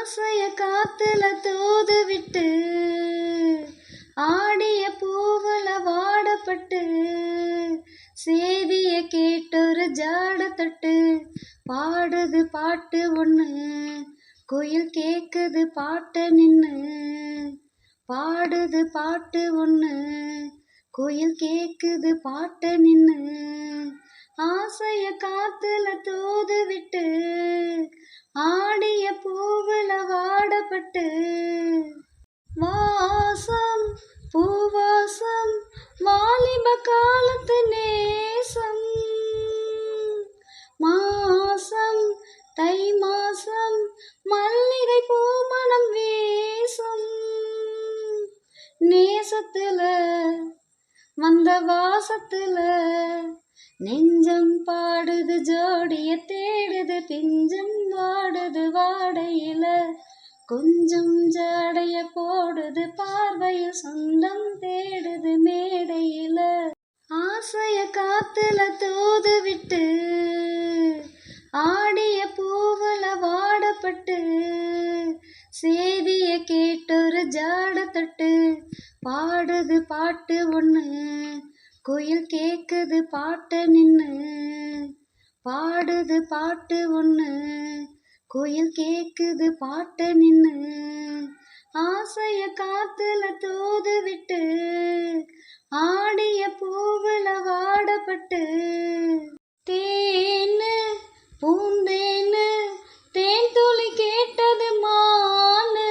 ஆசைய காத்துல தூது விட்டு ஆடிய பூவுல வாடப்பட்டு சேதிய கேட்டொரு ஜாட தட்டு பாடுது பாட்டு ஒண்ணு குயில் கேக்குது பாட்ட நின்னு பாடுது பாட்டு ஒண்ணு குயில் கேக்குது பாட்ட நின்னு ஆசைய காத்துல தூது விட்டு ஆடிய பூவுல வாடப்பட்டு வாசம் பூவாசம் வாலிப காலத்து நேசம் மாசம் தை மாசம் மல்லிகை பூமணம் வீசும் நேசத்துல வந்த வாசத்துல நெஞ்சம் பாடுது ஜோடிய தேடுது பிஞ்சம் வாடுது வாடையில கொஞ்சம் ஜாடைய போடுது பார்வையில் சொந்தம் தேடுது மேடையில ஆசைய காத்துல தூது விட்டு ஆடிய பூவுல வாடப்பட்டு சேதிய கேட்டொரு ஜாட தட்டு பாடுது பாட்டு ஒண்ணு குயில் கேக்குது பாட்ட நின்னு பாடுது பாட்டு ஒண்ணு குயில் கேக்குது பாட்ட நின்னு ஆசைய காத்துல தூது விட்டு ஆடிய பூவுல வாடப்பட்டு தேன்னு பூந்தேன்னு தேன் துளி கேட்டது மானு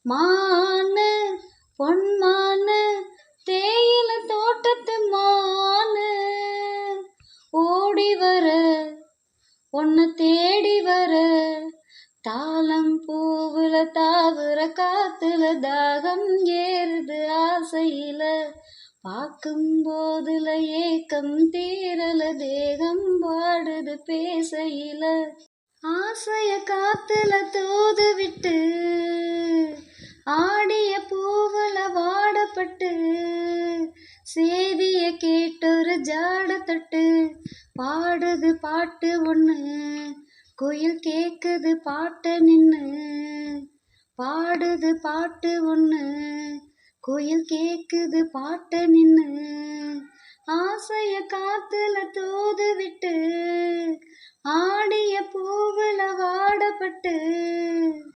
மானு பொன்மானு தேயில தோட்டத்து மானு ஓடி வர ஒன்னு தேடி வர தாளம் பூவுல தாவுற காத்துல தாகம் ஏறுது ஆசையில பார்க்கும் போதுல ஏக்கம் தீரல தேகம் பாடுது பேசையில ஆசைய காத்துல தூது விட்டு ஆடிய பூவுல வாடப்பட்டு சேதிய கேட்டொரு ஜாட தட்டு பாடுது பாட்டு ஒண்ணு குயில் கேக்குது பாட்ட நின்னு பாடுது பாட்டு ஒண்ணு குயில் கேக்குது பாட்ட நின்னு ஆசைய காத்துல தூது விட்டு ஆடிய பூவுல வாடப்பட்டு